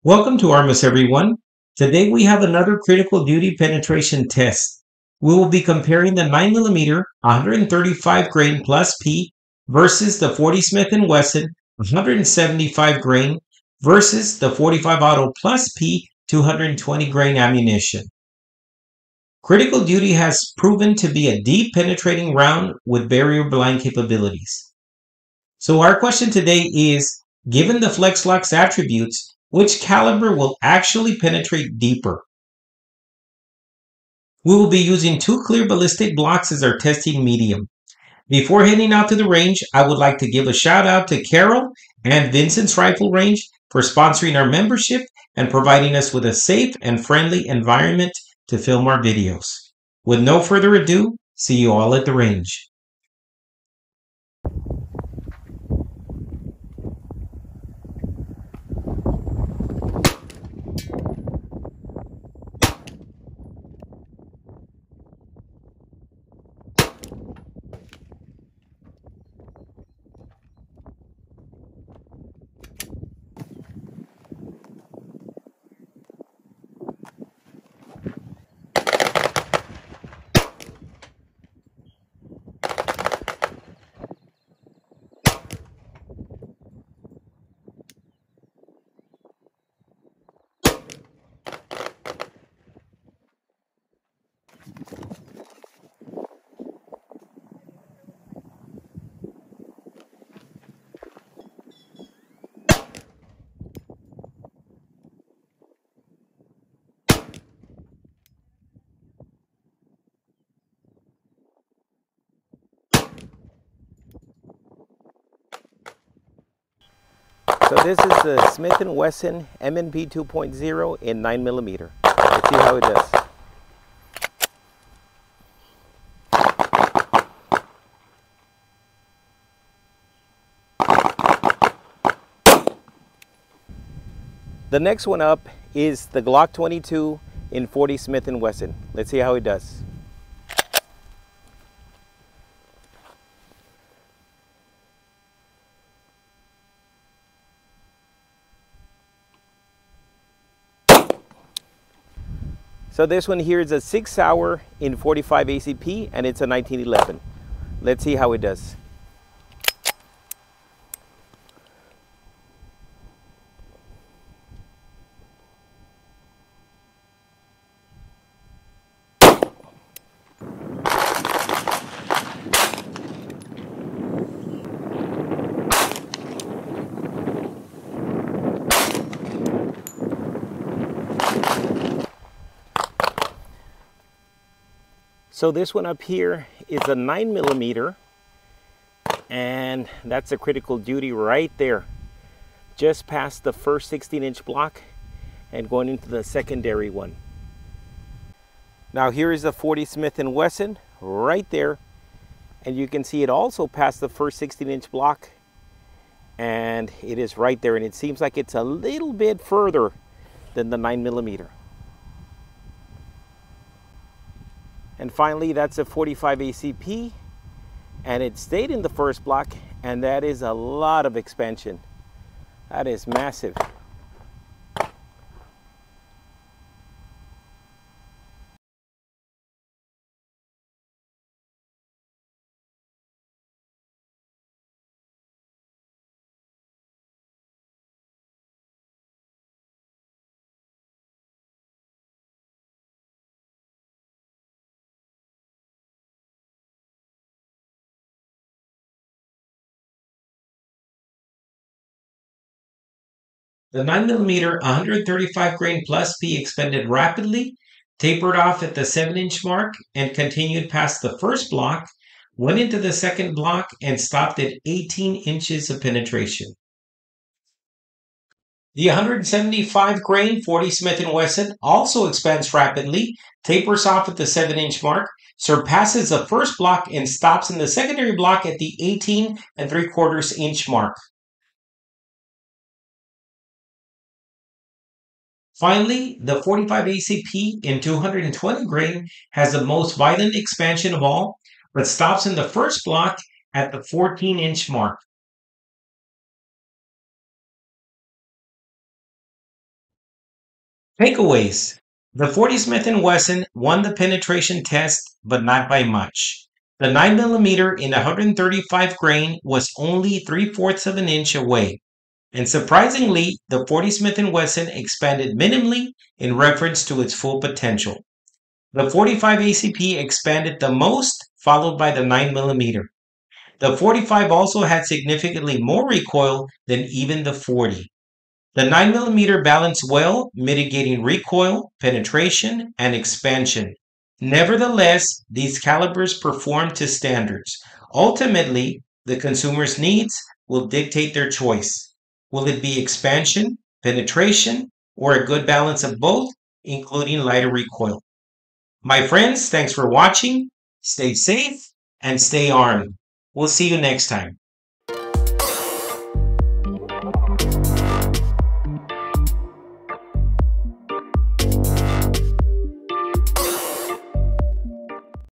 Welcome to Armas, everyone. Today we have another critical duty penetration test. We will be comparing the 9mm 135 grain plus P versus the 40 Smith & Wesson 175 grain versus the 45 Auto plus P 220 grain ammunition. Critical duty has proven to be a deep penetrating round with barrier blind capabilities. So our question today is, given the FlexLock's attributes, which caliber will actually penetrate deeper? We will be using two clear ballistic blocks as our testing medium. Before heading out to the range, I would like to give a shout out to Carol and Vincent's Rifle Range for sponsoring our membership and providing us with a safe and friendly environment to film our videos. With no further ado, see you all at the range. So this is the Smith & Wesson M&P 2.0 in 9mm. Let's see how it does. The next one up is the Glock 22 in 40 Smith & Wesson. Let's see how it does. So this one here is a 6 Sauer in 45 ACP and it's a 1911. Let's see how it does. So this one up here is a 9mm, and that's a critical duty right there, just past the first 16-inch block and going into the secondary one. Now here is the 40 Smith & Wesson right there, and you can see it also past the first 16-inch block, and it is right there, and it seems like it's a little bit further than the 9mm. And finally, that's a 45 ACP, and it stayed in the first block, and that is a lot of expansion. That is massive. The 9mm 135 grain plus P expanded rapidly, tapered off at the 7-inch mark, and continued past the first block, went into the second block, and stopped at 18 inches of penetration. The 175 grain 40 Smith & Wesson also expands rapidly, tapers off at the 7-inch mark, surpasses the first block, and stops in the secondary block at the 18 3/4 inch mark. Finally, the 45 ACP in 220 grain has the most violent expansion of all, but stops in the first block at the 14-inch mark. Takeaways. The 40 Smith & Wesson won the penetration test, but not by much. The 9mm in 135 grain was only 3/4 of an inch away. And surprisingly, the 40 Smith & Wesson expanded minimally in reference to its full potential. The 45 ACP expanded the most, followed by the 9mm. The 45 also had significantly more recoil than even the 40. The 9mm balanced well, mitigating recoil, penetration, and expansion. Nevertheless, these calibers perform to standards. Ultimately, the consumer's needs will dictate their choice. Will it be expansion, penetration, or a good balance of both, including lighter recoil? My friends, thanks for watching. Stay safe and stay armed. We'll see you next time.